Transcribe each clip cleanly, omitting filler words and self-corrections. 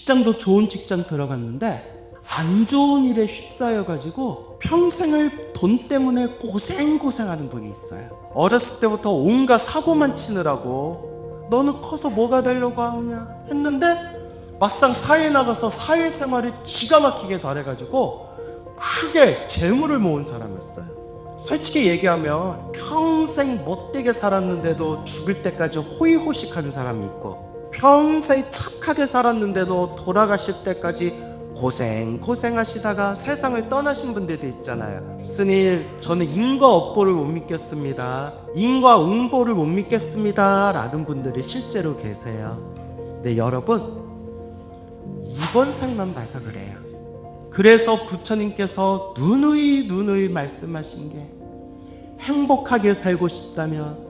직장도 좋은 직장 들어갔는데 안 좋은 일에 휩싸여가지고 평생을 돈 때문에 고생하는 분이 있어요. 어렸을 때부터 온갖 사고만 치느라고 너는 커서 뭐가 되려고 하느냐 했는데 막상 사회에 나가서 사회생활을 기가 막히게 잘해가지고 크게 재물을 모은 사람이었어요. 솔직히 얘기하면 평생 못되게 살았는데도 죽을 때까지 호의호식하는 사람이 있고, 평생 착하게 살았는데도 돌아가실 때까지 고생하시다가 세상을 떠나신 분들도 있잖아요. 스님, 저는 인과 업보를 못 믿겠습니다, 인과 응보를 못 믿겠습니다 라는 분들이 실제로 계세요. 근데 여러분, 이번 생만 봐서 그래요. 그래서 부처님께서 누누이 말씀하신 게, 행복하게 살고 싶다면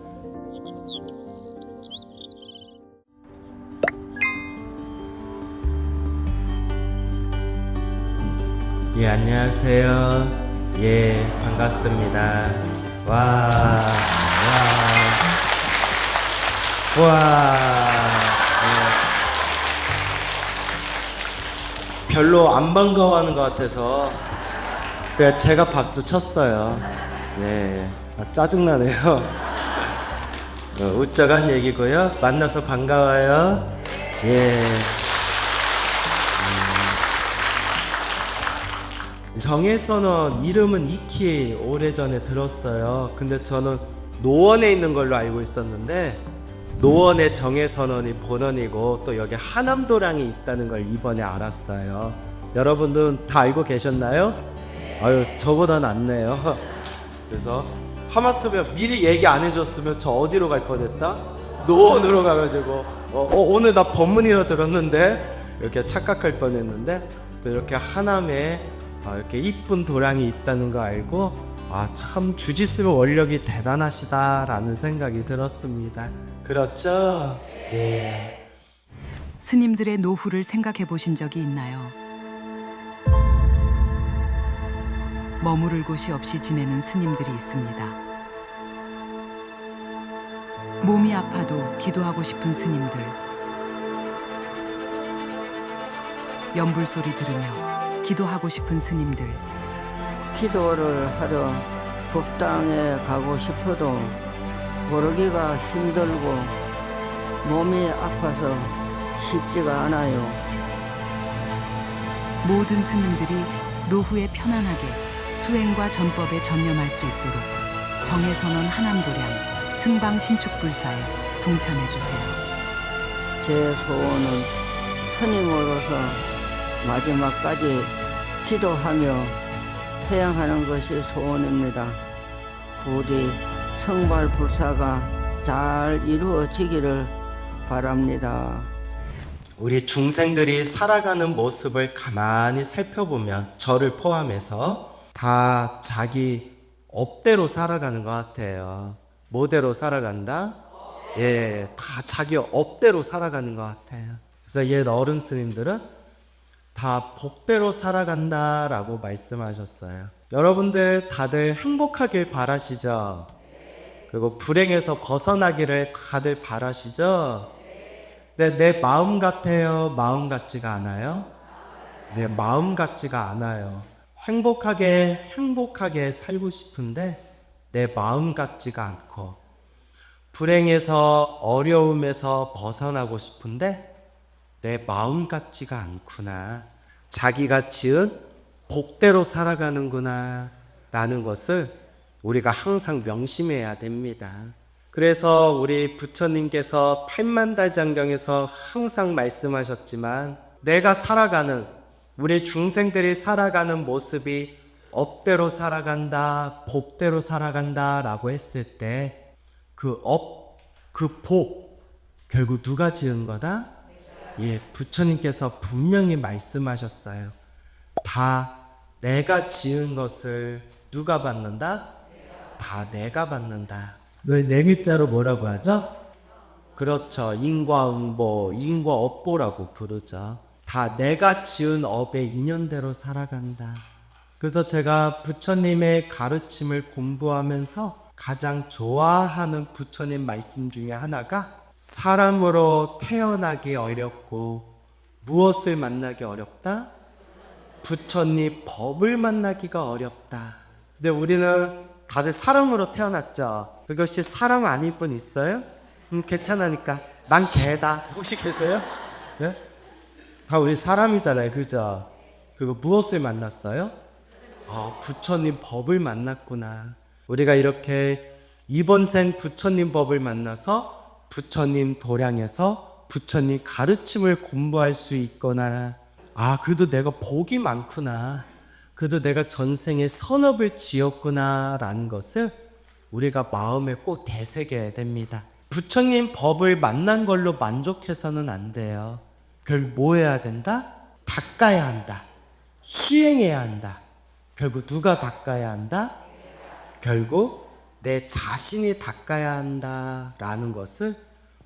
예, 안녕하세요. 예, 반갑습니다. 와. 예. 별로 안 반가워하는 것 같아서 그냥 제가 박수 쳤어요. 예, 짜증나네요. 웃자고 한 얘기고요. 만나서 반가워요. 예. 정혜선언 이름은 익히 오래전에 들었어요. 근데 저는 노원에 있는 걸로 알고 있었는데, 노원의 정혜선언이 본원이고 또 여기 하남도량이 있다는 걸 이번에 알았어요. 여러분들은 다 알고 계셨나요? 아유, 저보다 낫네요. 그래서 하마터면 미리 얘기 안 해줬으면 저 어디로 갈 뻔했다? 노원으로 가가지고 오늘 나 법문이라 들었는데 이렇게 착각할 뻔했는데, 또 이렇게 하남에 이렇게 이쁜 도량이 있다는 거 알고 참 주짓수 원력이 대단하시다라는 생각이 들었습니다. 그렇죠? 예. 스님들의 노후를 생각해 보신 적이 있나요? 머무를 곳이 없이 지내는 스님들이 있습니다. 몸이 아파도 기도하고 싶은 스님들, 연불 소리 들으며 기도하고 싶은 스님들, 기도를 하러 법당에 가고 싶어도 모르기가 힘들고 몸이 아파서 쉽지가 않아요. 모든 스님들이 노후에 편안하게 수행과 전법에 전념할 수 있도록 정혜선언 하남도량 승방신축불사에 동참해 주세요. 제 소원은 스님으로서 마지막까지 기도하며 태양하는 것이 소원입니다. 부디 성발불사가 잘 이루어지기를 바랍니다. 우리 중생들이 살아가는 모습을 가만히 살펴보면 저를 포함해서 다 자기 업대로 살아가는 것 같아요. 뭐대로 살아간다? 예, 다 자기 업대로 살아가는 것 같아요. 그래서 옛 어른 스님들은 다 복대로 살아간다라고 말씀하셨어요. 여러분들 다들 행복하길 바라시죠? 그리고 불행에서 벗어나기를 다들 바라시죠? 근데 내 마음 같아요? 마음 같지가 않아요? 내 마음 같지가 않아요. 행복하게 살고 싶은데 내 마음 같지가 않고, 불행에서 어려움에서 벗어나고 싶은데 내 마음 같지가 않구나, 자기가 지은 복대로 살아가는구나 라는 것을 우리가 항상 명심해야 됩니다. 그래서 우리 부처님께서 팔만다장경에서 항상 말씀하셨지만, 내가 살아가는, 우리 중생들이 살아가는 모습이 업대로 살아간다, 복대로 살아간다 라고 했을 때 그 업, 그 복 결국 누가 지은 거다? 예, 부처님께서 분명히 말씀하셨어요. 다 내가 지은 것을 누가 받는다? 다 내가 받는다. 네 글자로 뭐라고 하죠? 그렇죠. 인과응보, 인과업보라고 부르죠. 다 내가 지은 업의 인연대로 살아간다. 그래서 제가 부처님의 가르침을 공부하면서 가장 좋아하는 부처님 말씀 중에 하나가, 사람으로 태어나기 어렵고 무엇을 만나기 어렵다? 부처님 법을 만나기가 어렵다. 근데 우리는 다들 사람으로 태어났죠. 그것이 사람 아닐 분 있어요? 괜찮으니까 난 개다. 혹시 계세요? 네? 다 우리 사람이잖아요, 그죠? 그리고 무엇을 만났어요? 부처님 법을 만났구나. 우리가 이렇게 이번 생 부처님 법을 만나서 부처님 도량에서 부처님 가르침을 공부할 수 있거나, 그래도 내가 복이 많구나, 그래도 내가 전생에 선업을 지었구나 라는 것을 우리가 마음에 꼭 되새겨야 됩니다. 부처님 법을 만난 걸로 만족해서는 안 돼요. 결국 뭐 해야 된다? 닦아야 한다. 수행해야 한다. 결국 누가 닦아야 한다? 결국 내 자신이 닦아야 한다라는 것을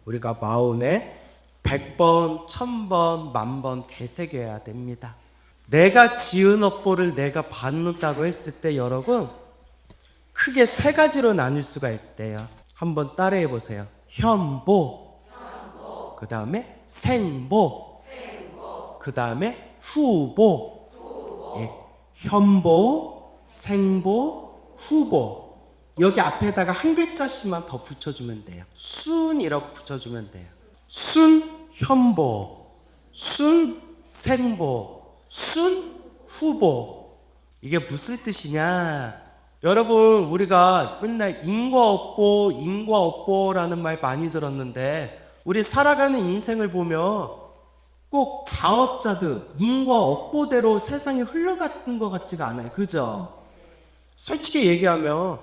우리가 마음에 100번, 1000번, 10,000번 되새겨야 됩니다. 내가 지은 업보를 내가 받는다고 했을 때 여러분 크게 세 가지로 나눌 수가 있대요. 한번 따라해 보세요. 현보, 그 다음에 생보, 그 다음에 후보. 예. 현보, 생보, 후보. 여기 앞에다가 한 글자씩만 더 붙여주면 돼요. 순이라고 붙여주면 돼요. 순, 현보, 순, 생보, 순, 후보. 이게 무슨 뜻이냐? 여러분, 우리가 맨날 인과업보, 인과업보라는 말 많이 들었는데 우리 살아가는 인생을 보면 꼭 자업자득, 인과업보대로 세상이 흘러가는 것 같지가 않아요. 그죠? 솔직히 얘기하면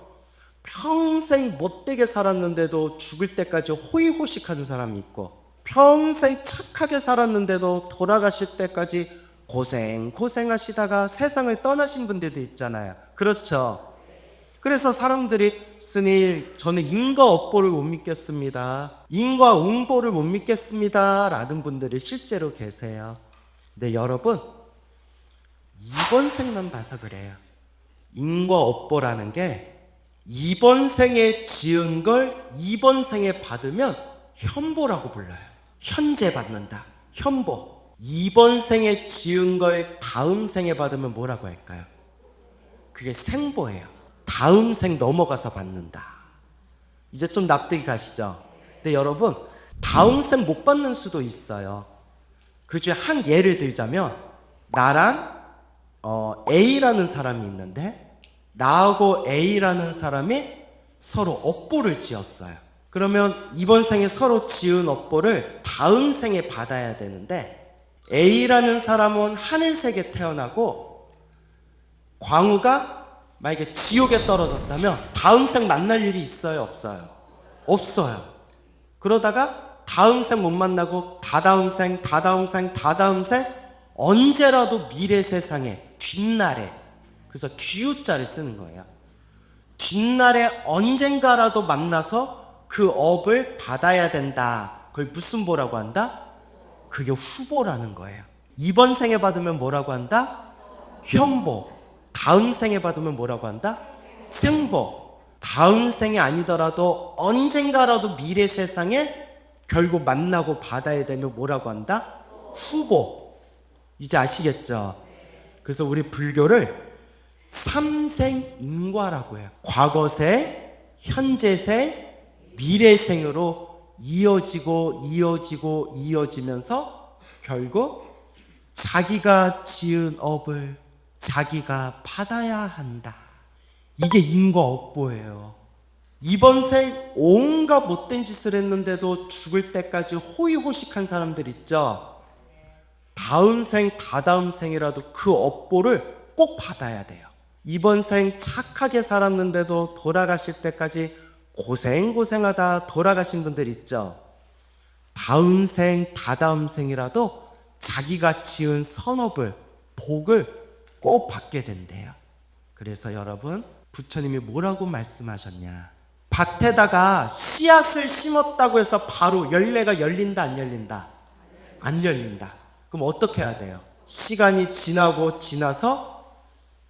평생 못되게 살았는데도 죽을 때까지 호의호식하는 사람이 있고, 평생 착하게 살았는데도 돌아가실 때까지 고생하시다가 세상을 떠나신 분들도 있잖아요. 그렇죠? 그래서 사람들이 스님, 저는 인과업보를 못 믿겠습니다, 인과응보를 못 믿겠습니다 라는 분들이 실제로 계세요. 근데 여러분, 이번 생만 봐서 그래요. 인과업보라는 게 이번 생에 지은 걸 이번 생에 받으면 현보라고 불러요. 현재 받는다. 현보. 이번 생에 지은 걸 다음 생에 받으면 뭐라고 할까요? 그게 생보예요. 다음 생 넘어가서 받는다. 이제 좀 납득이 가시죠? 근데 여러분, 다음 생 못 받는 수도 있어요. 그 중에 한 예를 들자면, 나랑 A라는 사람이 있는데 나하고 A라는 사람이 서로 업보를 지었어요. 그러면 이번 생에 서로 지은 업보를 다음 생에 받아야 되는데, A라는 사람은 하늘색에 태어나고 광우가 만약에 지옥에 떨어졌다면 다음 생 만날 일이 있어요, 없어요? 없어요. 그러다가 다음 생 못 만나고 다다음 생, 다다음 생, 다다음 생, 언제라도 미래 세상에 뒷날에, 그래서 뒤우자를 쓰는 거예요. 뒷날에 언젠가라도 만나서 그 업을 받아야 된다. 그걸 무슨 보라고 한다? 그게 후보라는 거예요. 이번 생에 받으면 뭐라고 한다? 현보. 다음 생에 받으면 뭐라고 한다? 생보. 다음 생이 아니더라도 언젠가라도 미래 세상에 결국 만나고 받아야 되면 뭐라고 한다? 후보. 이제 아시겠죠? 그래서 우리 불교를 삼생인과라고 해요. 과거생, 현재생, 미래생으로 이어지면서 결국 자기가 지은 업을 자기가 받아야 한다. 이게 인과업보예요. 이번 생 온갖 못된 짓을 했는데도 죽을 때까지 호의호식한 사람들 있죠? 다음 생, 다다음 생이라도 그 업보를 꼭 받아야 돼요. 이번 생 착하게 살았는데도 돌아가실 때까지 고생하다 돌아가신 분들 있죠? 다음 생, 다다음 생이라도 자기가 지은 선업을, 복을 꼭 받게 된대요. 그래서 여러분, 부처님이 뭐라고 말씀하셨냐? 밭에다가 씨앗을 심었다고 해서 바로 열매가 열린다, 안 열린다? 안 열린다. 그럼 어떻게 해야 돼요? 시간이 지나서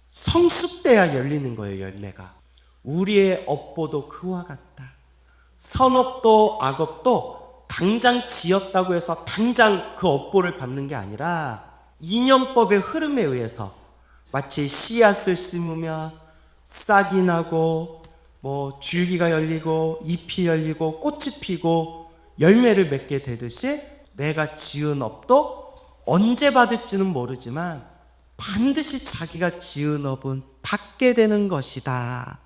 성숙돼야 열리는 거예요, 열매가. 우리의 업보도 그와 같다. 선업도 악업도 당장 지었다고 해서 당장 그 업보를 받는 게 아니라 인연법의 흐름에 의해서 마치 씨앗을 심으면 싹이 나고 줄기가 열리고 잎이 열리고 꽃이 피고 열매를 맺게 되듯이 내가 지은 업도 언제 받을지는 모르지만 반드시 자기가 지은 업은 받게 되는 것이다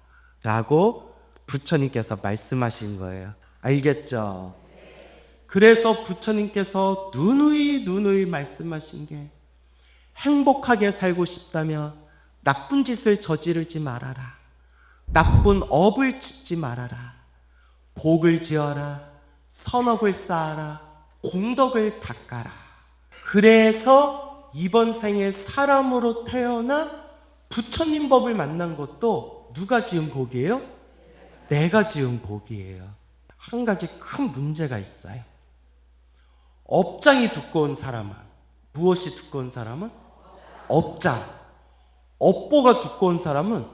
라고 부처님께서 말씀하신 거예요. 알겠죠? 그래서 부처님께서 누누이 말씀하신 게 행복하게 살고 싶다면 나쁜 짓을 저지르지 말아라. 나쁜 업을 짓지 말아라. 복을 지어라. 선업을 쌓아라. 공덕을 닦아라. 그래서 이번 생에 사람으로 태어나 부처님 법을 만난 것도 누가 지은 복이에요? 내가 지은 복이에요. 한 가지 큰 문제가 있어요. 업장이 두꺼운 사람은, 무엇이 두꺼운 사람은? 업장. 업보가 두꺼운 사람은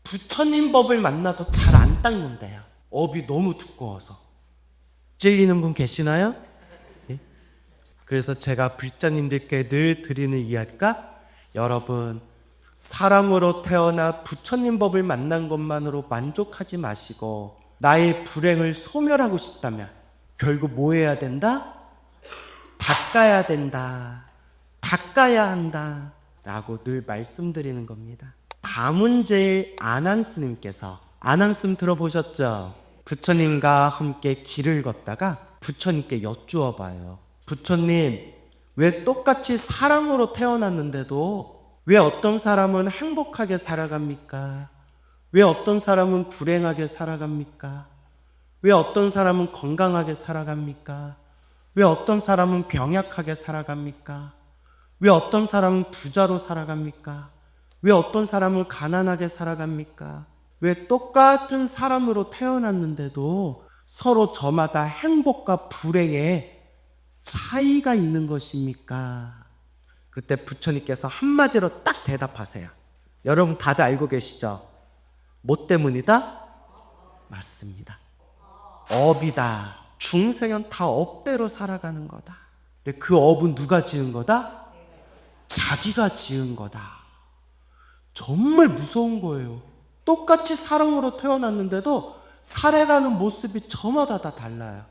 부처님 법을 만나도 잘 안 닦는데요. 업이 너무 두꺼워서. 찔리는 분 계시나요? 예? 그래서 제가 불자님들께 늘 드리는 이야기가, 여러분 사람으로 태어나 부처님 법을 만난 것만으로 만족하지 마시고 나의 불행을 소멸하고 싶다면 결국 뭐 해야 된다? 닦아야 된다. 닦아야 한다 라고 늘 말씀드리는 겁니다. 다문제일 아난스님께서, 아난스님 들어보셨죠? 부처님과 함께 길을 걷다가 부처님께 여쭈어 봐요. 부처님, 왜 똑같이 사람으로 태어났는데도 왜 어떤 사람은 행복하게 살아갑니까? 왜 어떤 사람은 불행하게 살아갑니까? 왜 어떤 사람은 건강하게 살아갑니까? 왜 어떤 사람은 병약하게 살아갑니까? 왜 어떤 사람은 부자로 살아갑니까? 왜 어떤 사람은 가난하게 살아갑니까? 왜 똑같은 사람으로 태어났는데도 서로 저마다 행복과 불행에 차이가 있는 것입니까? 그때 부처님께서 한마디로 딱 대답하세요. 여러분 다들 알고 계시죠? 뭐 때문이다? 맞습니다. 업이다. 중생은 다 업대로 살아가는 거다. 근데 그 업은 누가 지은 거다? 자기가 지은 거다. 정말 무서운 거예요. 똑같이 사람으로 태어났는데도 살아가는 모습이 저마다 다 달라요.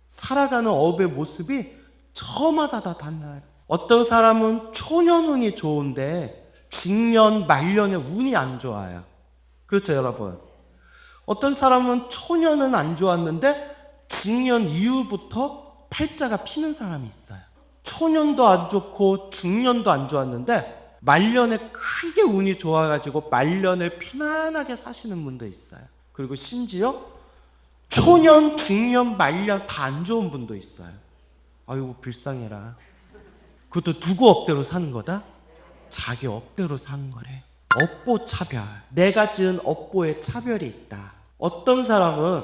살아가는 업의 모습이 저마다 다 달라요. 어떤 사람은 초년운이 좋은데 중년, 말년에 운이 안 좋아요. 그렇죠, 여러분? 어떤 사람은 초년은 안 좋았는데 중년 이후부터 팔자가 피는 사람이 있어요. 초년도 안 좋고 중년도 안 좋았는데 말년에 크게 운이 좋아가지고 말년을 편안하게 사시는 분도 있어요. 그리고 심지어 초년, 중년, 말년 다 안 좋은 분도 있어요. 아이고 불쌍해라. 그것도 누구 업대로 사는 거다? 자기 업대로 사는 거래. 업보 차별. 내가 지은 업보에 차별이 있다. 어떤 사람은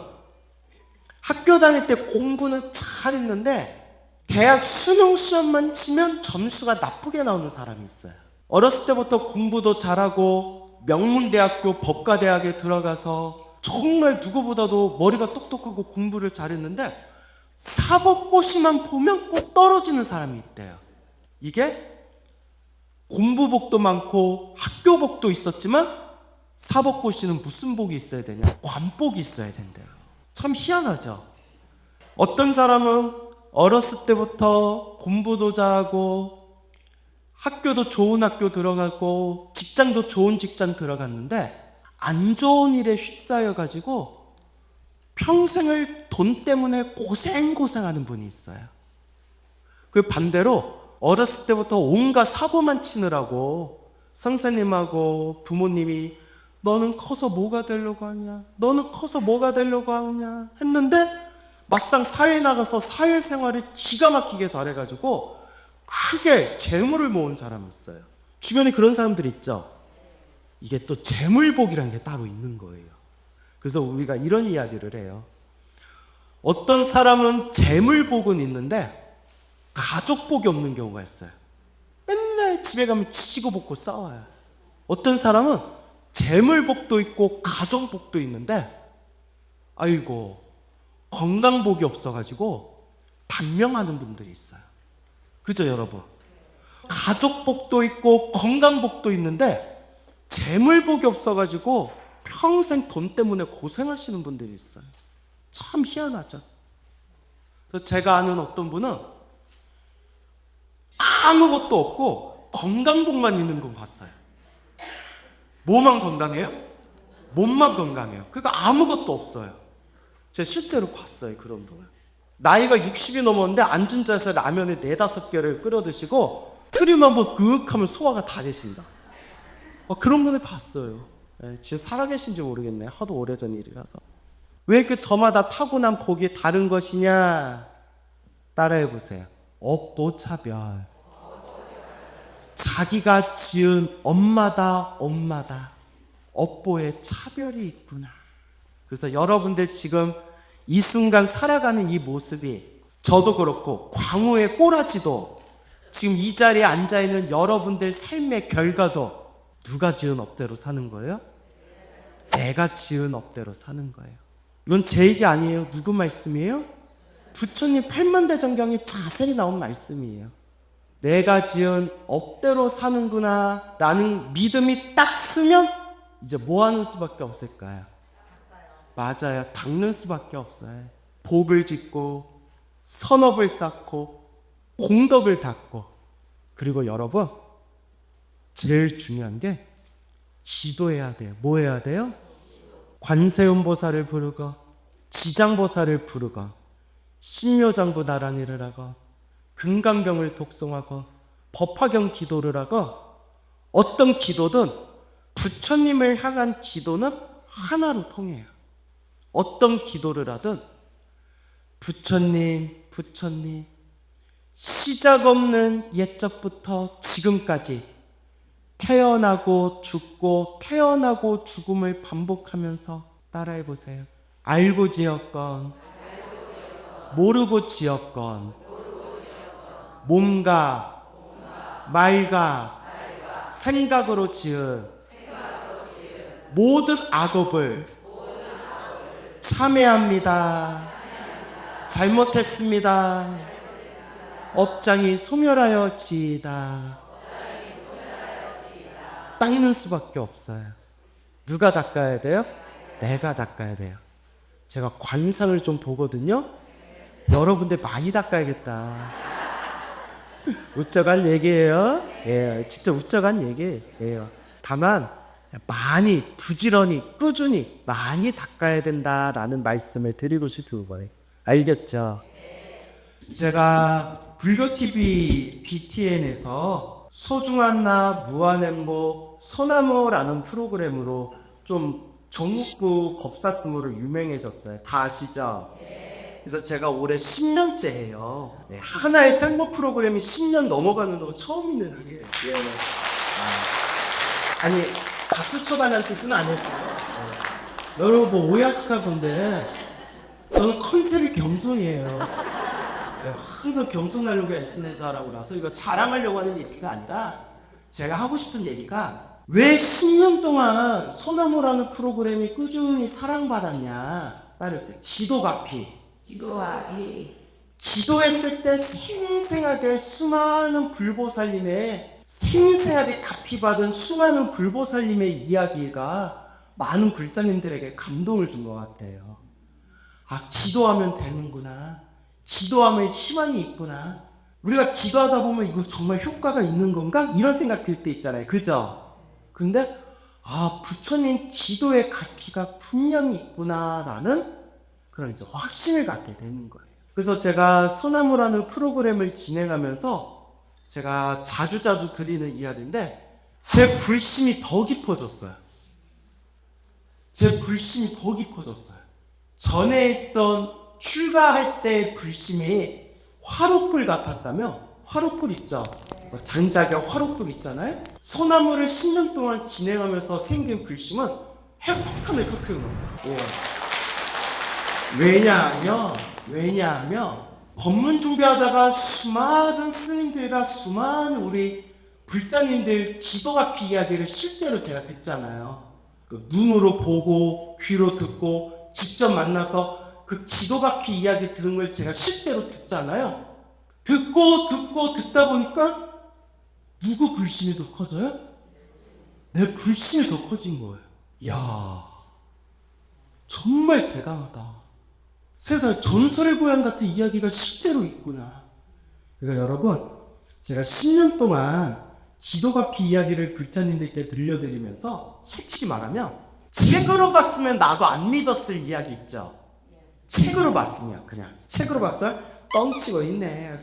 학교 다닐 때 공부는 잘했는데 대학 수능 시험만 치면 점수가 나쁘게 나오는 사람이 있어요. 어렸을 때부터 공부도 잘하고 명문대학교 법과대학에 들어가서 정말 누구보다도 머리가 똑똑하고 공부를 잘했는데 사법고시만 보면 꼭 떨어지는 사람이 있대요. 이게 공부복도 많고 학교복도 있었지만 사법고시는 무슨 복이 있어야 되냐? 관복이 있어야 된대요. 참 희한하죠. 어떤 사람은 어렸을 때부터 공부도 잘하고 학교도 좋은 학교 들어가고 직장도 좋은 직장 들어갔는데 안 좋은 일에 휩싸여가지고 평생을 돈 때문에 고생하는 분이 있어요. 그 반대로 어렸을 때부터 온갖 사고만 치느라고 선생님하고 부모님이 너는 커서 뭐가 되려고 하냐? 너는 커서 뭐가 되려고 하느냐? 했는데 막상 사회에 나가서 사회생활을 기가 막히게 잘해가지고 크게 재물을 모은 사람이 있어요. 주변에 그런 사람들이 있죠. 이게 또 재물복이라는 게 따로 있는 거예요. 그래서 우리가 이런 이야기를 해요. 어떤 사람은 재물복은 있는데 가족복이 없는 경우가 있어요. 맨날 집에 가면 치고 볶고 싸워요. 어떤 사람은 재물복도 있고 가정복도 있는데 아이고 건강복이 없어가지고 단명하는 분들이 있어요. 그죠, 여러분? 가족복도 있고 건강복도 있는데 재물복이 없어가지고 평생 돈 때문에 고생하시는 분들이 있어요. 참 희한하죠. 그래서 제가 아는 어떤 분은 아무것도 없고 건강복만 있는 건 봤어요. 뭐만 건강해요? 몸만 건강해요. 그러니까 아무것도 없어요. 제가 실제로 봤어요, 그런 분을. 나이가 60이 넘었는데 앉은 자세에서 라면을 4-5개를 끓여 드시고 트림 한번 그윽 하면 소화가 다 되신다. 그런 분을 봤어요. 지금 살아계신지 모르겠네. 하도 오래전 일이라서. 왜 그 저마다 타고난 복이 다른 것이냐? 따라해 보세요. 업보차별. 자기가 지은 엄마다 업보에 차별이 있구나. 그래서 여러분들 지금 이 순간 살아가는 이 모습이 저도 그렇고 광우의 꼬라지도 지금 이 자리에 앉아있는 여러분들 삶의 결과도 누가 지은 업대로 사는 거예요? 내가 지은 업대로 사는 거예요. 이건 제 얘기 아니에요. 누구 말씀이에요? 부처님 팔만대장경에 자세히 나온 말씀이에요. 내가 지은 업대로 사는구나 라는 믿음이 딱 쓰면 이제 뭐 하는 수밖에 없을까요? 맞아요. 닦는 수밖에 없어요. 복을 짓고 선업을 쌓고 공덕을 닦고, 그리고 여러분 제일 중요한 게 기도해야 돼요. 뭐 해야 돼요? 관세음보살을 부르고 지장보살을 부르고 신묘장부 나란히를 하고 금강경을 독송하고 법화경 기도를 하고, 어떤 기도든 부처님을 향한 기도는 하나로 통해요. 어떤 기도를 하든 부처님 시작 없는 옛적부터 지금까지 태어나고 죽고 태어나고 죽음을 반복하면서 따라해 보세요. 알고 지었건 모르고 지었건 몸과 말과 생각으로 지은 모든 악업을 참회합니다. 잘못했습니다. 업장이 소멸하여 지이다. 닦는 수밖에 없어요. 누가 닦아야 돼요? 내가 닦아야 돼요. 제가 관상을 좀 보거든요. 여러분들 많이 닦아야겠다. 우쩍한 얘기예요. 예, 진짜 우쩍한 얘기예요. 다만 많이 부지런히 꾸준히 많이 닦아야 된다라는 말씀을 드리고 싶은 거예요. 알겠죠? 제가 불교TV BTN에서 소중한 나 무한행복 소나무라는 프로그램으로 좀 전국구 법사스무로 유명해졌어요. 다 아시죠? 그래서 제가 올해 10년째예요. 네, 하나의 생모 프로그램이 10년 넘어가는 거 처음 있는 일이에요. 예. 아니 박수 쳐달라는 뜻은 아닐까요? 네. 여러분 뭐 오해하시나 본데 저는 컨셉이 겸손이에요. 네, 항상 겸손하려고 애쓰는 사람이라서 이거 자랑하려고 하는 얘기가 아니라 제가 하고 싶은 얘기가, 왜 10년 동안 소나무라는 프로그램이 꾸준히 사랑받았냐? 따르세요. 기도가피. 기도했을 때 생생하게 수많은 불보살님의 생생하게 갚이받은 수많은 불보살님의 이야기가 많은 불자님들에게 감동을 준 것 같아요. 아, 기도하면 되는구나. 기도하면 희망이 있구나. 우리가 기도하다 보면 이거 정말 효과가 있는 건가? 이런 생각 들 때 있잖아요. 그죠? 근데 아, 부처님 기도의 가피가 분명히 있구나라는 그런 이제 확신을 갖게 되는 거예요. 그래서 제가 소나무라는 프로그램을 진행하면서 제가 자주 드리는 이야기인데, 제 불심이 더 깊어졌어요. 제 불심이 더 깊어졌어요. 전에 있던 출가할 때의 불심이 화롯불 같았다면, 화롯불 있죠? 장작에 화롯불 있잖아요? 소나무를 10년 동안 진행하면서 생긴 불심은 핵폭탄을 터뜨리는 겁니다. 예. 왜냐하면 법문 준비하다가 수많은 스님들과 수많은 우리 불자님들 기도가피 이야기를 실제로 제가 듣잖아요. 그 눈으로 보고 귀로 듣고 직접 만나서 그 기도바퀴 이야기 들은 걸 제가 실제로 듣잖아요. 듣고 듣다 보니까 누구 불신이 더 커져요? 내 불신이 더 커진 거예요. 이야, 정말 대단하다. 세상에 전설의 고향 같은 이야기가 실제로 있구나. 그러니까 여러분, 제가 10년 동안 기도바퀴 이야기를 불자님들께 들려드리면서 솔직히 말하면 책으로 봤으면 나도 안 믿었을 이야기 있죠. 책으로 봤으면 그냥 책으로 봤어요? 뻥치고 있네.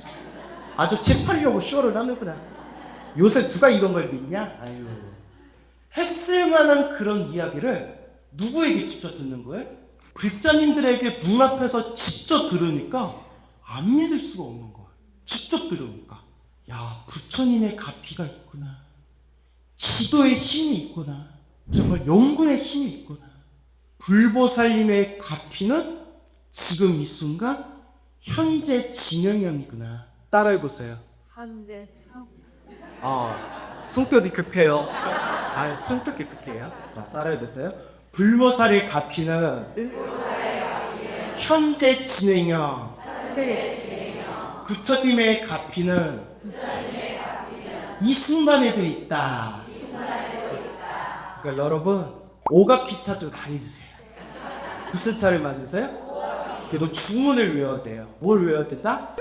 아주 책 팔려고 쇼를 하는구나. 요새 누가 이런 걸 믿냐? 아유, 했을 만한 그런 이야기를 누구에게 직접 듣는 거예요? 불자님들에게 눈앞에서 직접 들으니까 안 믿을 수가 없는 거예요. 직접 들으니까. 야, 부처님의 가피가 있구나. 기도의 힘이 있구나. 정말 영군의 힘이 있구나. 불보살님의 가피는 지금 이 순간 현재 진행형이구나. 따라해보세요. 한대 성격이 급해요. 성격이 급해요. 자, 따라해보세요. 불보살의 가피는 현재 진행형. 부처님의 가피는 이 순간에도 있다. 그러니까 여러분, 오가피차 좀 많이 드세요. 무슨 차를 만드세요? 그래도 주문을 외워야 돼요. 뭘 외워야 된다?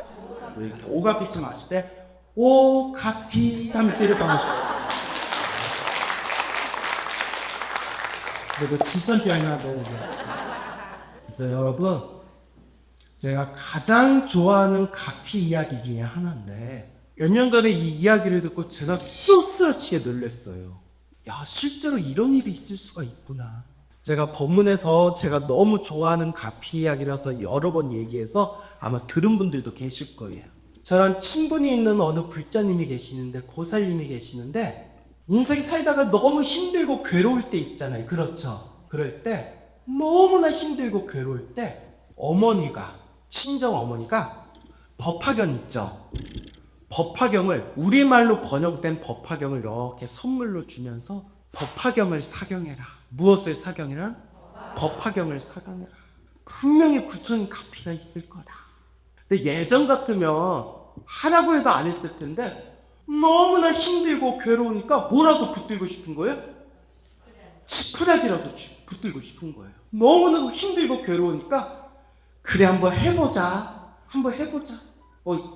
이렇게 오가피차 마실 때 오가피 하면서 이렇게 마셔요. 그리고 진짜 기억나 되는데. 그래서 여러분, 제가 가장 좋아하는 가피 이야기 중에 하나인데, 몇 년 전에 이 이야기를 듣고 제가 쏘스러치게 놀랐어요. 야, 실제로 이런 일이 있을 수가 있구나. 제가 법문에서 제가 너무 좋아하는 가피 이야기라서 여러 번 얘기해서 아마 들은 분들도 계실 거예요. 저랑 친분이 있는 어느 불자님이 계시는데, 고살님이 계시는데, 인생 살다가 너무 힘들고 괴로울 때 있잖아요. 그렇죠? 그럴 때 너무나 힘들고 괴로울 때 어머니가, 친정 어머니가 법화경 있죠? 법화경을, 우리말로 번역된 법화경을 이렇게 선물로 주면서 법화경을 사경해라. 무엇을 사경해라? 법화경을 사경해라. 분명히 부처님 가피가 있을 거다. 근데 예전 같으면 하라고 해도 안 했을 텐데 너무나 힘들고 괴로우니까 뭐라도 붙들고 싶은 거예요? 지푸라기라도 붙들고 싶은 거예요. 너무나 힘들고 괴로우니까 그래, 한번 해보자. 한번 해보자.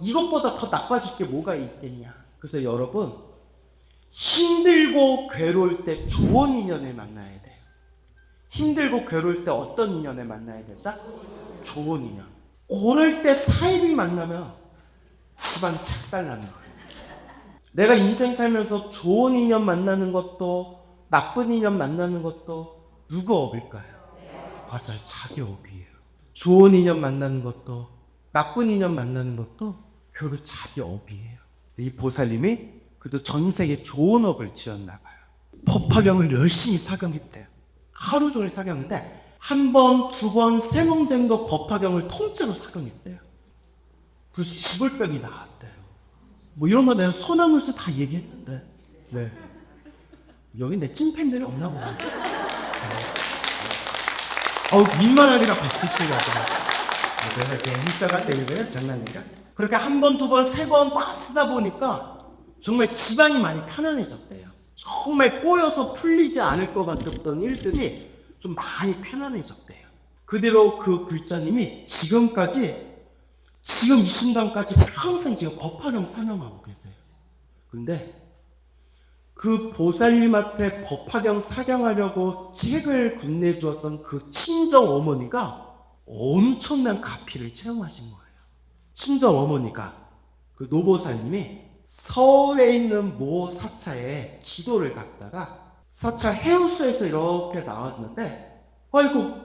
이것보다 더 나빠질 게 뭐가 있겠냐. 그래서 여러분, 힘들고 괴로울 때 좋은 인연을 만나야 돼요. 힘들고 괴로울 때 어떤 인연을 만나야 된다? 좋은 인연. 그럴 때 사입이 만나면 집안 착살나는 거예요. 내가 인생 살면서 좋은 인연 만나는 것도 나쁜 인연 만나는 것도 누구 업일까요? 맞아요, 자기 업이에요. 좋은 인연 만나는 것도 나쁜 인연 만나는 것도 결국 자기 업이에요. 이 보살님이 그래도 전 세계 좋은 업을 지었나 봐요. 법화경을 열심히 사경했대요. 하루 종일 사경했는데 한 번, 두 번, 세 번 정도 법화경을 통째로 사경했대요. 그래서 죽을 병이 나았대요. 뭐 이런 거 내가 소나무에서 다 얘기했는데, 네. 여기 내 찐팬들이 없나 보다. 민망하니까 박수 치려고. 제가 제 힘자가 때리면 장난인가? 그렇게 한 번, 두 번, 세 번 막 쓰다 보니까 정말 집안이 많이 편안해졌대요. 정말 꼬여서 풀리지 않을 것 같았던 일들이 좀 많이 편안해졌대요. 그대로 그 불자님이 지금 이 순간까지 평생 지금 법화경 사명하고 계세요. 근데 그 보살님한테 법화경 사경하려고 책을 건네주었던 그 친정 어머니가 엄청난 가피를 체험하신 거예요. 친정 어머니가, 그 노보살님이 서울에 있는 모 사차에 기도를 갔다가 사차 해우소에서 이렇게 나왔는데, 아이고,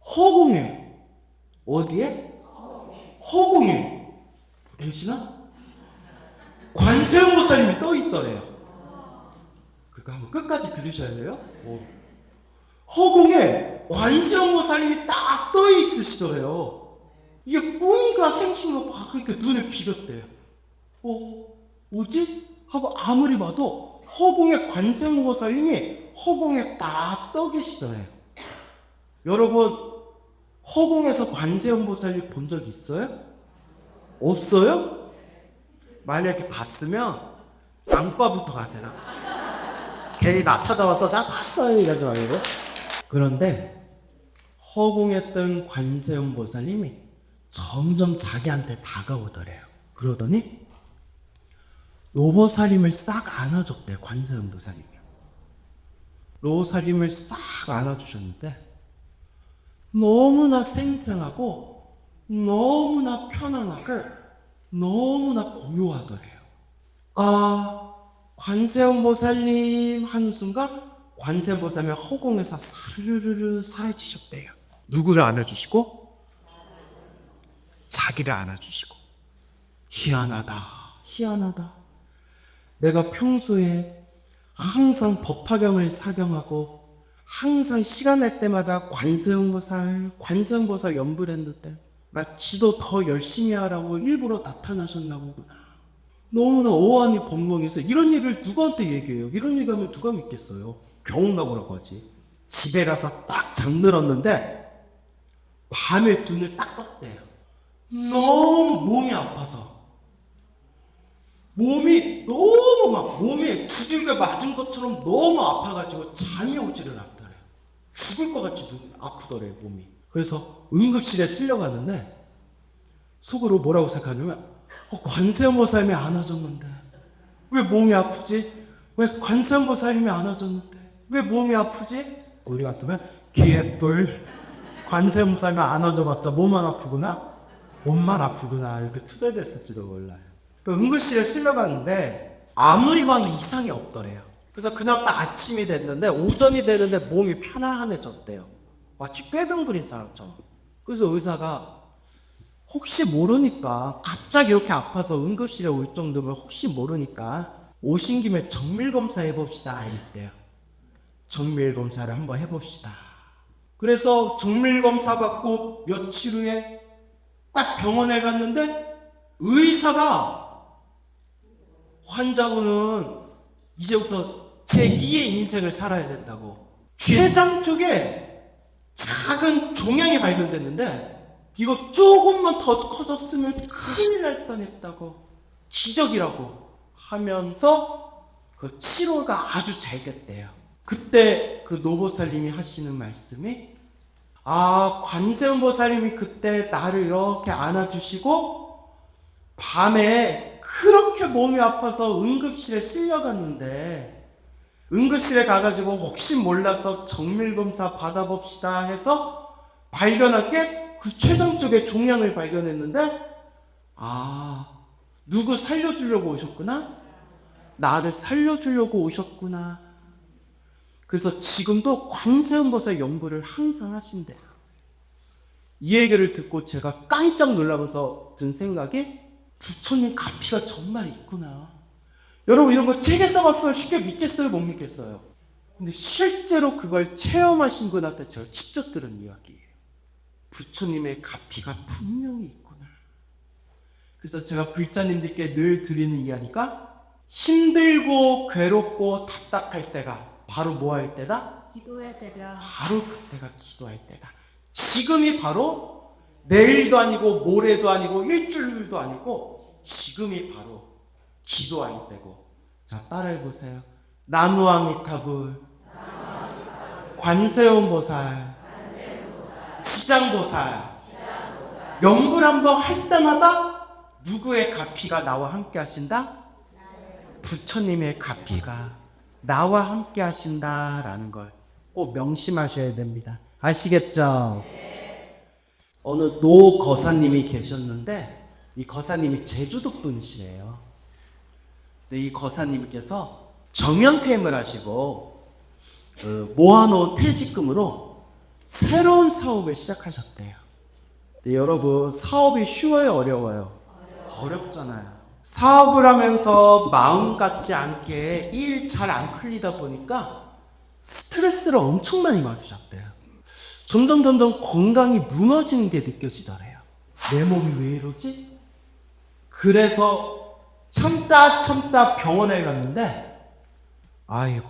허공에, 어디에? 허공에, 보이시나? 관세음보살님이 떠 있더래요. 그거 한번 끝까지 들으셔야 돼요. 허공에 관세음보살님이 딱 떠 있으시더래요. 이게 꿈이가 생신거 막 이렇게 눈을 비볐대요. 뭐지? 하고 아무리 봐도 허공에 관세음보살님이 허공에 딱 떠 계시더래요. 여러분, 허공에서 관세음보살님 본 적 있어요? 없어요? 만약에 봤으면 안과부터 가세요. 괜히 나 찾아와서 나 봤어요 이러지 말고. 그런데 허공에 뜬 관세음보살님이 점점 자기한테 다가오더래요. 그러더니 노보살님을 싹 안아줬대요. 관세음보살님이 노보살님을 싹 안아주셨는데 너무나 생생하고 너무나 편안하고 너무나 고요하더래요. 아, 관세음보살님 하는 순간 관세음보살님이 허공에서 사르르르 사라지셨대요. 누구를 안아주시고? 자기를 안아주시고. 희한하다, 희한하다. 내가 평소에 항상 법화경을 사경하고 항상 시간 날 때마다 관세음보살 연불 했는데 마치도 더 열심히 하라고 일부러 나타나셨나 보구나. 너무나 오한이 번멍해서 이런 얘기를 누구한테 얘기해요? 이런 얘기하면 누가 믿겠어요? 병원 가보라고 하지. 집에 가서 딱 잠들었는데 밤에 눈을 딱 떴대요. 너무 몸이 아파서 몸이 너무 막 몸에 두들겨 맞은 것처럼 너무 아파가지고 잠이 오지를 않더래요. 죽을 것 같이 아프더래요 몸이. 그래서 응급실에 실려갔는데 속으로 뭐라고 생각하냐면 관세음보살님이 안아줬는데 왜 몸이 아프지? 왜 관세음보살님이 안아줬는데 왜 몸이 아프지? 우리 같으면 기회뿔 관세음보살님이 안아줘봤자 몸만 아프구나? 몸만 아프구나 이렇게 투덜댔을지도 몰라요. 그 응급실에 실려갔는데 아무리 봐도 이상이 없더래요. 그래서 그날따 아침이 됐는데 오전이 되는데 몸이 편안해졌대요. 마치 꾀병 부린 사람처럼. 그래서 의사가 혹시 모르니까 갑자기 이렇게 아파서 응급실에 올 정도면 혹시 모르니까 오신 김에 정밀검사 해봅시다 이랬대요. 정밀검사를 한번 해봅시다. 그래서 정밀검사 받고 며칠 후에 딱 병원에 갔는데 의사가 환자분은 이제부터 제2의 인생을 살아야 된다고 췌장 쪽에 작은 종양이 발견됐는데 이거 조금만 더 커졌으면 큰일 날 뻔했다고 기적이라고 하면서 그 치료가 아주 잘 됐대요. 그때 그 노보살님이 하시는 말씀이 관세음보살님이 그때 나를 이렇게 안아주시고 밤에 그렇게 몸이 아파서 응급실에 실려갔는데 응급실에 가가지고 혹시 몰라서 정밀검사 받아봅시다 해서 발견한 게 그 췌장 쪽에 종양을 발견했는데 누구 살려주려고 오셨구나? 나를 살려주려고 오셨구나. 그래서 지금도 관세음보살 연불을 항상 하신대요. 이 얘기를 듣고 제가 깜짝 놀라면서 든 생각이 부처님 가피가 정말 있구나. 여러분 이런 거 책에 써봤어요? 쉽게 믿겠어요? 못 믿겠어요? 근데 실제로 그걸 체험하신 분한테 제가 직접 들은 이야기예요. 부처님의 가피가 분명히 있구나. 그래서 제가 불자님들께 늘 드리는 이야기가 힘들고 괴롭고 답답할 때가 바로 뭐 할 때다? 기도해야 되라. 바로 그때가 기도할 때다. 지금이 바로 내일도 아니고 모레도 아니고 일주일도 아니고 지금이 바로 기도할 때고. 자, 따라해보세요. 나무아미타불, 관세음보살, 지장보살, 연불 한번 할 때마다 누구의 가피가 나와 함께 하신다? 부처님의 가피가 나와 함께 하신다라는 걸 꼭 명심하셔야 됩니다. 아시겠죠? 어느 노 거사님이 계셨는데 이 거사님이 제주도 분이시래요. 근데 이 거사님께서 정년퇴임을 하시고 모아놓은 퇴직금으로 새로운 사업을 시작하셨대요. 근데 여러분 사업이 쉬워요? 어려워요? 어렵잖아요. 사업을 하면서 마음 같지 않게 일 잘 안 풀리다 보니까 스트레스를 엄청 많이 받으셨대요. 점점 건강이 무너지는 게 느껴지더래요. 내 몸이 왜 이러지? 그래서 참다 병원에 갔는데 아이고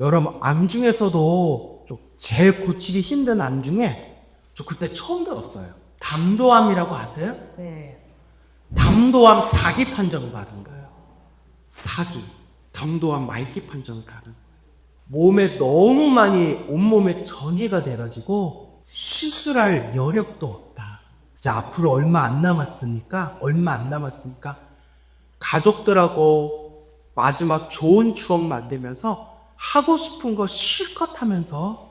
여러분 암 중에서도 좀 제일 고치기 힘든 암 중에 저 그때 처음 들었어요. 담도암이라고 아세요? 네. 담도암 사기 판정을 받은 거예요. 사기. 담도암 말기 판정을 받은 거예요. 몸에 너무 많이 온몸에 전이가 돼가지고 수술할 여력도 없다. 이제 앞으로 얼마 안 남았으니까 가족들하고 마지막 좋은 추억 만들면서 하고 싶은 거 실컷 하면서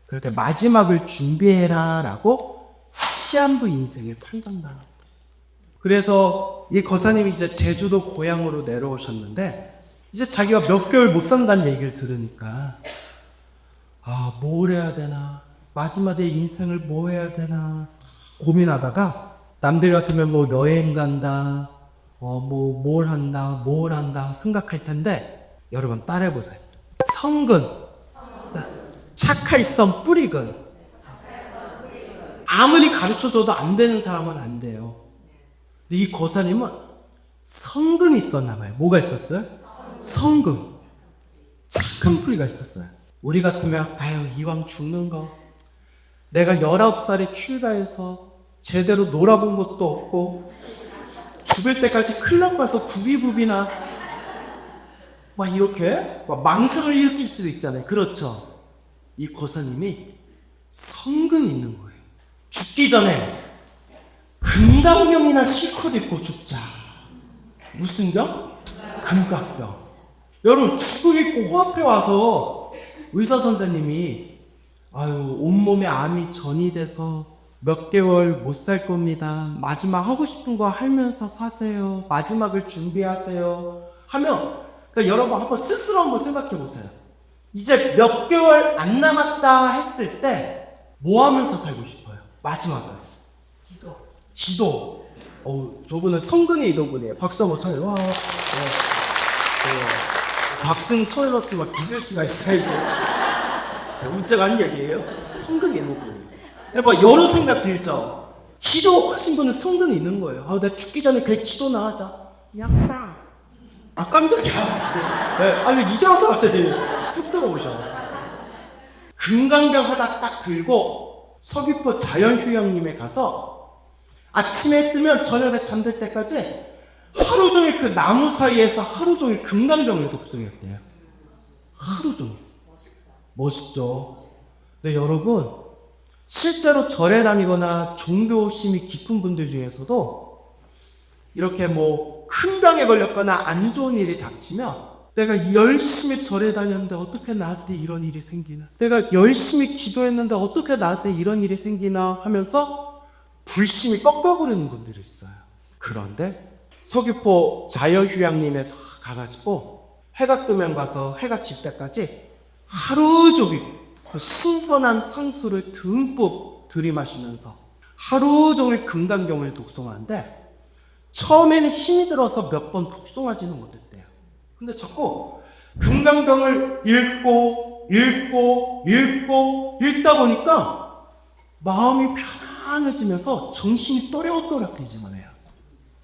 그렇게 마지막을 준비해라 라고 시한부 인생을 판단하는. 그래서 이 거사님이 이제 제주도 고향으로 내려오셨는데 이제 자기가 몇 개월 못 산다는 얘기를 들으니까 뭘 해야 되나, 마지막 내 인생을 뭐 해야 되나 고민하다가 남들 같으면 뭐 여행 간다, 뭘 한다 생각할 텐데 여러분 따라해보세요. 성근, 착할성 뿌리근. 아무리 가르쳐줘도 안 되는 사람은 안 돼요. 근데 이 거사님은 성근이 있었나 봐요. 뭐가 있었어요? 성근. 착한 뿌리가 있었어요. 우리 같으면 이왕 죽는 거, 내가 19살에 출가해서 제대로 놀아본 것도 없고 죽을 때까지 클럽 가서 구비구비나 막 이렇게 망상을 일으킬 수도 있잖아요. 그렇죠? 이 거사님이 성근이 있는 거예요. 죽기 전에 금강경이나 실컷 입고 죽자. 무슨 경? 금강경. 여러분, 죽음이 코앞에 와서 의사 선생님이 온몸에 암이 전이 돼서 몇 개월 못 살 겁니다. 마지막 하고 싶은 거 하면서 사세요. 마지막을 준비하세요. 하면 여러분 스스로 한번 생각해 보세요. 이제 몇 개월 안 남았다 했을 때 뭐 하면서 살고 싶어요? 마지막은 기도. 저분은 성근의 이도분이에요. 박수 한번 쳐요. 와. 박수는 쳐들었지만 기댈 수가 있어야죠. 웃자고 한 얘기예요. 성근이 있는 분이에요. 여러 생각 들죠? 기도하신 분은 성근이 있는 거예요. 내가 죽기 전에 그래 기도나 하자. 약사. 깜짝이야. 이제 와서 갑자기 훅 들어오셔. 금강경 하다 딱 들고 서귀포 자연휴양림에 가서 아침에 뜨면 저녁에 잠들 때까지 하루 종일 그 나무 사이에서 하루 종일 금강경을 독송했대요. 하루 종일. 멋있죠? 근데 여러분, 실제로 절에 다니거나 종교심이 깊은 분들 중에서도 이렇게 큰 병에 걸렸거나 안 좋은 일이 닥치면 내가 열심히 절에 다녔는데 어떻게 나한테 이런 일이 생기나, 내가 열심히 기도했는데 어떻게 나한테 이런 일이 생기나 하면서 불심이 꺾여버리는 분들이 있어요. 그런데 서귀포 자연휴양림에 가가지고 해가 뜨면 가서 해가 질 때까지 하루 종일 그 신선한 상수를 듬뿍 들이마시면서 하루 종일 금강경을 독송하는데 처음에는 힘이 들어서 몇 번 독송하지는 못했대요. 근데 자꾸 금강경을 읽다 보니까 마음이 편안해지면서 정신이 또렷또렷해지만 해요.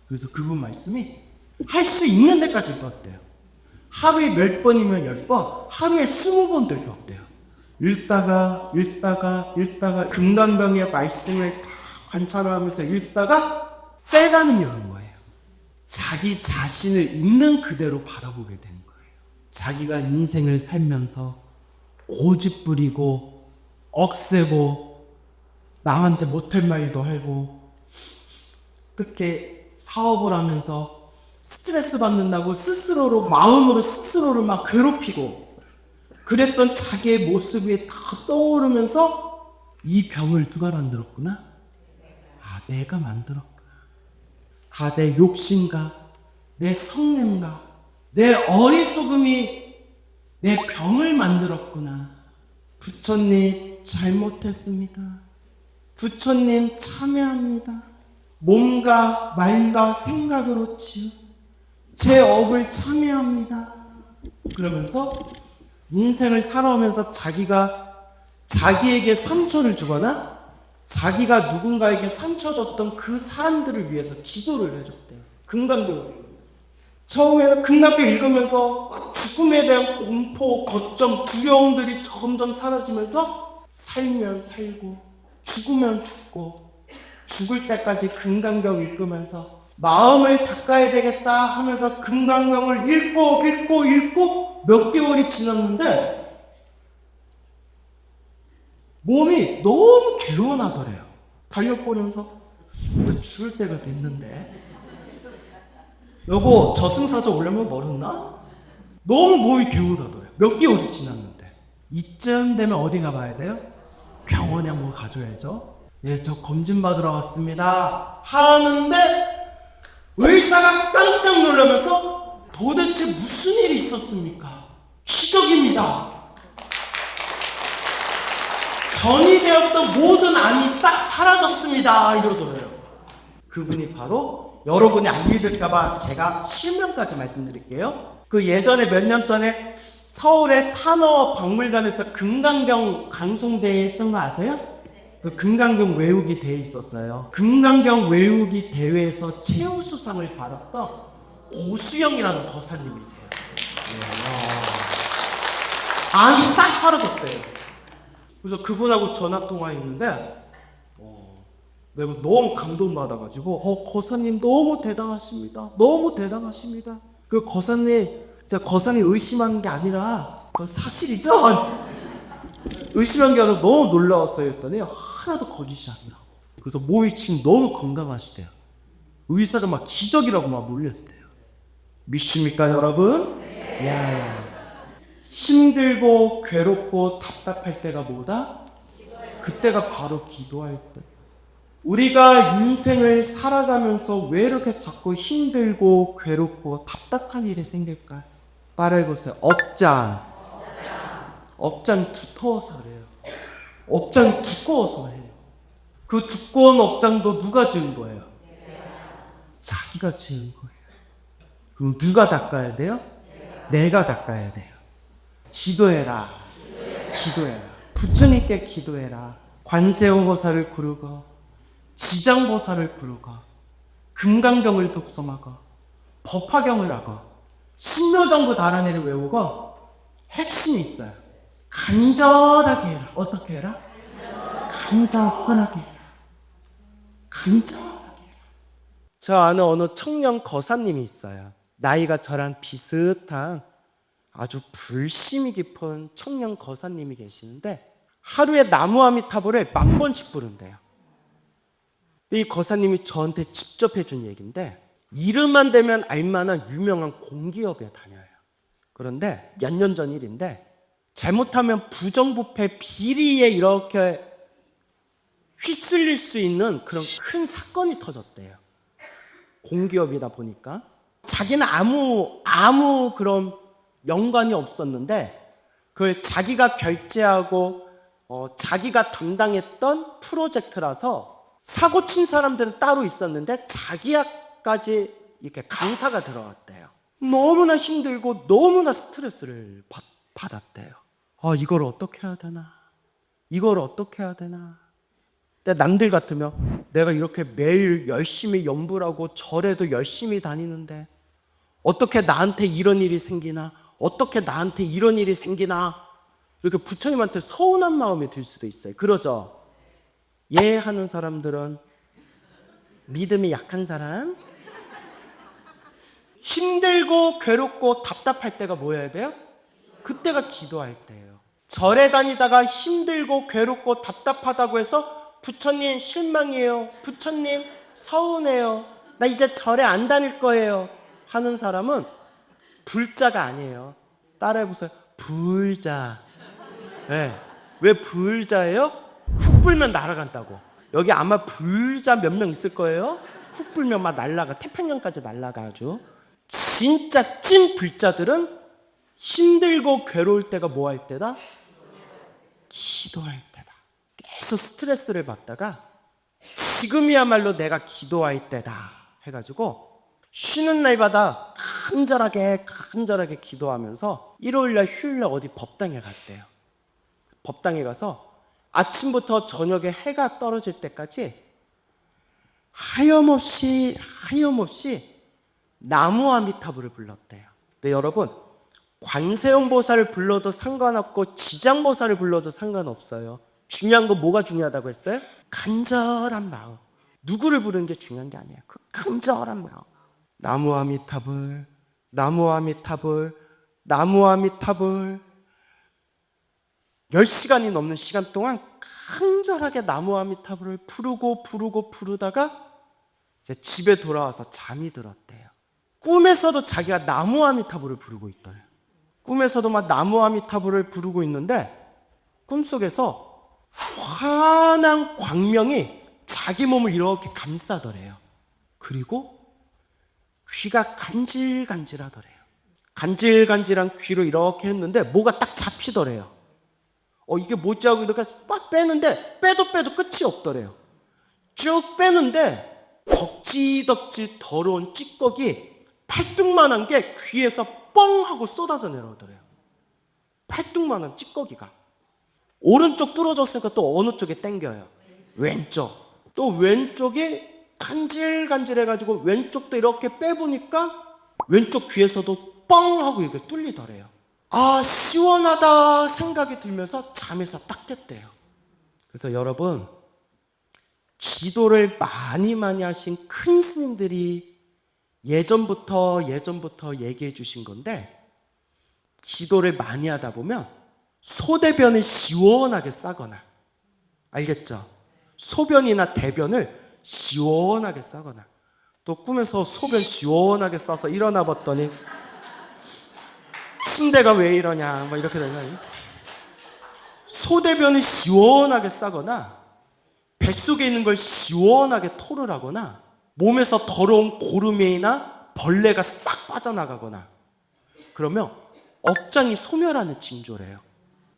그래서 그분 말씀이 할 수 있는 데까지 읽었대요. 하루에 몇 번이면 10번, 하루에 20번도 읽었대요. 읽다가 금강경의 말씀을 다 관찰을 하면서 읽다가 때가 오는 거예요. 자기 자신을 있는 그대로 바라보게 된 거예요. 자기가 인생을 살면서 고집 부리고 억세고 남한테 못할 말도 하고 그렇게 사업을 하면서 스트레스 받는다고 마음으로 스스로를 막 괴롭히고 그랬던 자기의 모습이 다 떠오르면서 이 병을 누가 만들었구나? 내가 만들었구나. 내 욕심과 내 성냄과 내 어리석음이 내 병을 만들었구나. 부처님 잘못했습니다. 부처님 참회합니다. 몸과 말과 생각으로 치유 제 업을 참회합니다. 그러면서 인생을 살아오면서 자기에게 상처를 주거나 자기가 누군가에게 상처 줬던 그 사람들을 위해서 기도를 해줬대요. 금강경을 읽으면서. 처음에는 금강경 읽으면서 죽음에 대한 공포, 걱정, 두려움들이 점점 사라지면서 살면 살고 죽으면 죽고 죽을 때까지 금강경 읽으면서 마음을 닦아야 되겠다 하면서 금강경을 읽고 몇 개월이 지났는데 몸이 너무 개운하더래요. 달력보면서 나 죽을 때가 됐는데 여보 저승사자 오려면 멀었나? 너무 몸이 개운하더래요. 몇 개월이 지났는데 이쯤 되면 어디 가봐야 돼요? 병원에 한번 가줘야죠. 예, 저 검진 받으러 왔습니다 하는데 의사가 깜짝 놀라면서 도대체 무슨 일이 있었습니까? 기적입니다. 전이 되었던 모든 암이 싹 사라졌습니다 이러더래요. 그분이 바로 여러분이 안 믿을까봐 제가 실명까지 말씀드릴게요. 그 예전에 몇 년 전에 서울의 탄어 박물관에서 금강경 강송대회 했던 거 아세요? 그 금강경 외우기 대회 있었어요. 금강경 외우기 대회에서 최우수상을 받았던 고수영이라는 거사님이세요. 암이 싹 사라졌대요. 그래서 그분하고 전화통화했는데 내가 너무 감동받아가지고 거사님 너무 대단하십니다. 너무 대단하십니다. 그 거사님 제가 거사님 의심하는 게 아니라 그건 사실이죠? 의심한 게 아니라 너무 놀라웠어요 했더니 하나도 거짓이 아니라고. 그래서 몸이 지금 너무 건강하시대요. 의사가 막 기적이라고 막 놀렸대요. 믿습니까 여러분? 야. 힘들고 괴롭고 답답할 때가 뭐다? 그때가 바로 기도할 때. 우리가 인생을 살아가면서 왜 이렇게 자꾸 힘들고 괴롭고 답답한 일이 생길까요? 따라해보세요. 업장. 업장이 두터워서 그래요. 업장이 두꺼워서 그래요. 그 두꺼운 업장도 누가 지은 거예요? 자기가 지은 거예요. 그럼 누가 닦아야 돼요? 내가 닦아야 돼요. 기도해라. 기도해라. 부처님께 기도해라. 관세음보살을 부르고 지장보살을 부르고 금강경을 독송하고 법화경을 하고 신묘정부 다란이를 외우고 핵심이 있어요. 간절하게 해라. 어떻게 해라? 간절하게 해라. 간절하게 해라. 저 아는 어느 청년 거사님이 있어요. 나이가 저랑 비슷한 아주 불심이 깊은 청년 거사님이 계시는데 하루에 나무 아미타불을 10,000번씩 부른대요. 이 거사님이 저한테 직접 해준 얘기인데 이름만 대면 알만한 유명한 공기업에 다녀요. 그런데 몇 년 전 일인데 잘못하면 부정부패 비리에 이렇게 휘둘릴 수 있는 그런 큰 사건이 터졌대요. 공기업이다 보니까 자기는 아무 그런 연관이 없었는데 그걸 자기가 결제하고 자기가 담당했던 프로젝트라서 사고 친 사람들은 따로 있었는데 자기야까지 이렇게 강사가 들어갔대요. 너무나 힘들고 너무나 스트레스를 받았대요. 이걸 어떻게 해야 되나? 이걸 어떻게 해야 되나? 근데 남들 같으면 내가 이렇게 매일 열심히 연불 하고 절에도 열심히 다니는데 어떻게 나한테 이런 일이 생기나? 어떻게 나한테 이런 일이 생기나? 이렇게 부처님한테 서운한 마음이 들 수도 있어요. 그러죠? 하는 사람들은 믿음이 약한 사람? 힘들고 괴롭고 답답할 때가 뭐여야 돼요? 그때가 기도할 때예요. 절에 다니다가 힘들고 괴롭고 답답하다고 해서 부처님 실망이에요. 부처님 서운해요. 나 이제 절에 안 다닐 거예요. 하는 사람은 불자가 아니에요. 따라해보세요. 불자. 네. 왜 불자예요? 훅 불면 날아간다고. 여기 아마 불자 몇 명 있을 거예요. 훅 불면 막 날아가. 태평양까지 날아가. 아주 진짜 찐 불자들은 힘들고 괴로울 때가 뭐 할 때다? 기도할 때다. 계속 스트레스를 받다가 지금이야말로 내가 기도할 때다 해가지고 쉬는 날마다 간절하게 기도하면서 일요일날 휴일날 어디 법당에 갔대요. 법당에 가서 아침부터 저녁에 해가 떨어질 때까지 하염없이 나무 아미타불을 불렀대요. 근데 여러분 관세음보살을 불러도 상관없고 지장보살을 불러도 상관없어요. 중요한 건 뭐가 중요하다고 했어요? 간절한 마음. 누구를 부르는 게 중요한 게 아니에요. 그 간절한 마음. 나무아미타불, 나무아미타불, 나무아미타불. 10시간이 넘는 시간 동안 간절하게 나무아미타불을 부르다가 이제 집에 돌아와서 잠이 들었대요. 꿈에서도 자기가 나무아미타불을 부르고 있더래요. 꿈에서도 막 나무아미타불을 부르고 있는데 꿈속에서 환한 광명이 자기 몸을 이렇게 감싸더래요. 그리고 귀가 간질간질하더래요. 간질간질한 귀로 이렇게 했는데 뭐가 딱 잡히더래요. 이게 뭐지 하고 이렇게 빡 빼는데 빼도 끝이 없더래요. 쭉 빼는데 덕지덕지 더러운 찌꺼기 팔뚝만한 게 귀에서 뻥 하고 쏟아져 내려오더래요. 팔뚝만한 찌꺼기가. 오른쪽 뚫어졌으니까 또 어느 쪽에 땡겨요? 왼쪽. 또 왼쪽이 간질간질해가지고 왼쪽도 이렇게 빼보니까 왼쪽 귀에서도 뻥 하고 이렇게 뚫리더래요. 아, 시원하다 생각이 들면서 잠에서 딱 깼대요. 그래서 여러분, 기도를 많이 하신 큰 스님들이 예전부터 얘기해 주신 건데, 기도를 많이 하다 보면 소대변을 시원하게 싸거나, 알겠죠? 소변이나 대변을 시원하게 싸거나, 또 꿈에서 소변 시원하게 싸서 일어나 봤더니 침대가 왜 이러냐 막 이렇게 되면 소대변을 시원하게 싸거나 뱃속에 있는 걸 시원하게 토를 하거나 몸에서 더러운 고름이나 벌레가 싹 빠져나가거나 그러면 업장이 소멸하는 징조래요.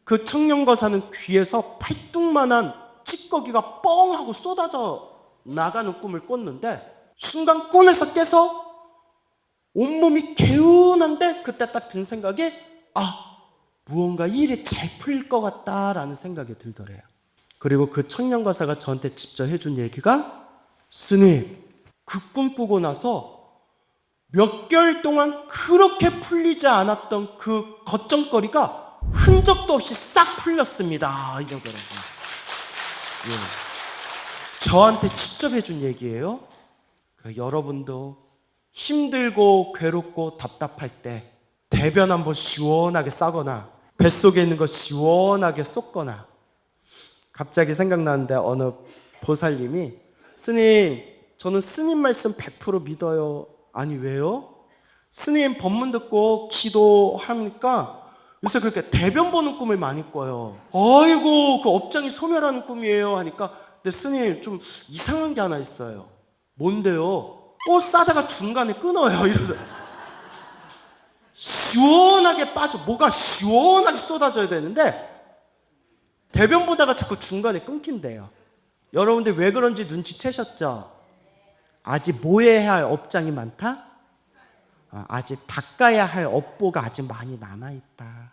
그 청년거사는 귀에서 팔뚝만한 찌꺼기가 뻥 하고 쏟아져 나가는 꿈을 꿨는데 순간 꿈에서 깨서 온몸이 개운한데 그때 딱 든 생각이 무언가 일이 잘 풀릴 것 같다라는 생각이 들더래요. 그리고 그 청년거사가 저한테 직접 해준 얘기가 스님, 그 꿈 꾸고 나서 몇 개월 동안 그렇게 풀리지 않았던 그 걱정거리가 흔적도 없이 싹 풀렸습니다. 이러더라고요. 저한테 직접 해준 얘기예요. 여러분도 힘들고 괴롭고 답답할 때 대변 한번 시원하게 싸거나 뱃속에 있는 거 시원하게 쏟거나. 갑자기 생각나는데 어느 보살님이 스님, 저는 스님 말씀 100% 믿어요. 아니 왜요? 스님 법문 듣고 기도하니까 요새 그렇게 대변 보는 꿈을 많이 꿔요. 아이고 그 업장이 소멸하는 꿈이에요 하니까 근데 스님 좀 이상한 게 하나 있어요. 뭔데요? 싸다가 중간에 끊어요. 이러더니 시원하게 빠져. 뭐가 시원하게 쏟아져야 되는데 대변 보다가 자꾸 중간에 끊긴대요. 여러분들 왜 그런지 눈치채셨죠? 아직 뭐 해야 할 업장이 많다? 아직 닦아야 할 업보가 아직 많이 남아있다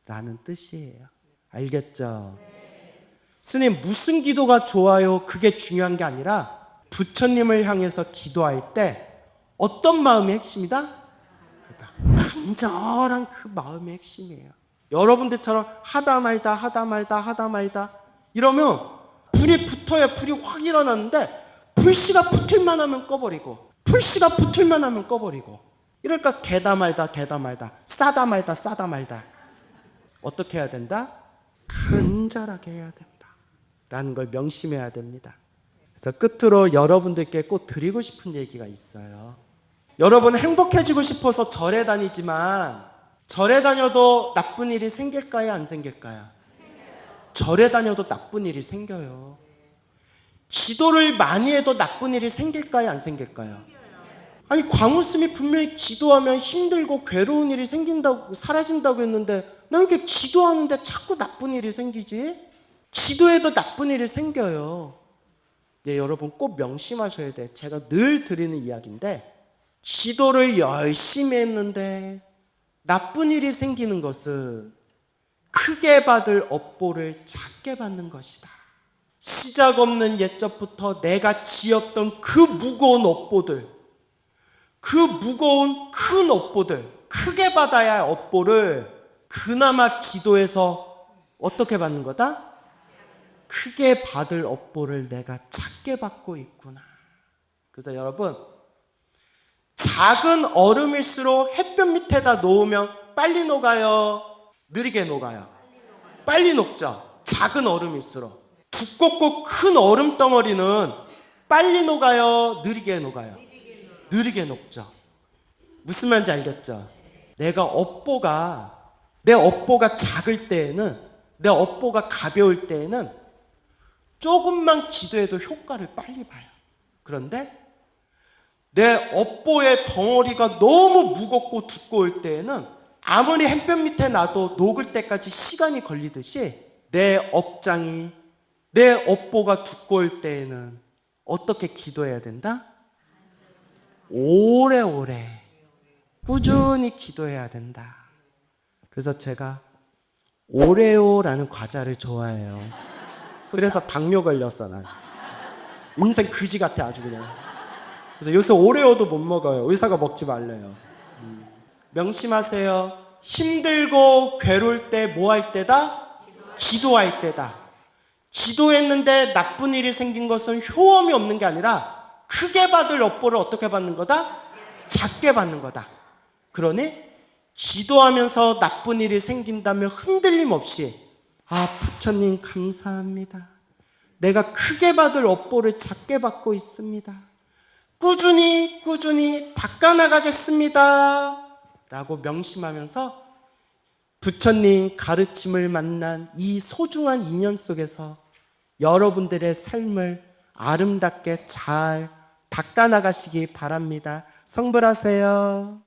라는 뜻이에요. 알겠죠? 스님 무슨 기도가 좋아요? 그게 중요한 게 아니라 부처님을 향해서 기도할 때 어떤 마음이 핵심이다? 간절한 그 마음이 핵심이에요. 여러분들처럼 하다 말다 이러면 불이 붙어야 불이 확 일어나는데 불씨가 붙을만 하면 꺼버리고 불씨가 붙을만 하면 꺼버리고 이러니까 개다 말다 싸다 말다 어떻게 해야 된다? 간절하게 해야 된다 라는 걸 명심해야 됩니다. 그래서 끝으로 여러분들께 꼭 드리고 싶은 얘기가 있어요. 여러분 행복해지고 싶어서 절에 다니지만 절에 다녀도 나쁜 일이 생길까요? 안 생길까요? 절에 다녀도 나쁜 일이 생겨요. 기도를 많이 해도 나쁜 일이 생길까요? 안 생길까요? 아니 광우스님이 분명히 기도하면 힘들고 괴로운 일이 생긴다고 사라진다고 했는데 나 이렇게 기도하는데 자꾸 나쁜 일이 생기지? 기도해도 나쁜 일이 생겨요. 여러분 꼭 명심하셔야 돼. 제가 늘 드리는 이야기인데 기도를 열심히 했는데 나쁜 일이 생기는 것은 크게 받을 업보를 작게 받는 것이다. 시작 없는 옛적부터 내가 지었던 그 무거운 업보들, 그 무거운 큰 업보들, 크게 받아야 할 업보를 그나마 기도해서 어떻게 받는 거다? 크게 받을 업보를 내가 작게 받고 있구나. 그래서 여러분, 작은 얼음일수록 햇볕 밑에다 놓으면 빨리 녹아요? 느리게 녹아요? 빨리 녹죠? 작은 얼음일수록. 두껍고 큰 얼음 덩어리는 빨리 녹아요? 느리게 녹아요? 느리게 녹죠. 무슨 말인지 알겠죠? 내 업보가 작을 때에는, 내 업보가 가벼울 때에는 조금만 기도해도 효과를 빨리 봐요. 그런데 내 업보의 덩어리가 너무 무겁고 두꺼울 때에는 아무리 햇볕 밑에 놔도 녹을 때까지 시간이 걸리듯이 내 업장이, 내 업보가 두꺼울 때에는 어떻게 기도해야 된다? 오래오래 꾸준히 기도해야 된다. 그래서 제가 오레오라는 과자를 좋아해요. 그래서 당뇨 걸렸어 난. 인생 그지 같아 아주 그냥. 그래서 요새 오레오도 못 먹어요. 의사가 먹지 말래요. 명심하세요. 힘들고 괴로울 때 뭐 할 때다? 기도할 때다. 기도했는데 나쁜 일이 생긴 것은 효험이 없는 게 아니라 크게 받을 업보를 어떻게 받는 거다? 작게 받는 거다. 그러니 기도하면서 나쁜 일이 생긴다면 흔들림 없이 부처님 감사합니다. 내가 크게 받을 업보를 작게 받고 있습니다. 꾸준히 닦아나가겠습니다. 라고 명심하면서 부처님 가르침을 만난 이 소중한 인연 속에서 여러분들의 삶을 아름답게 잘 닦아나가시기 바랍니다. 성불하세요.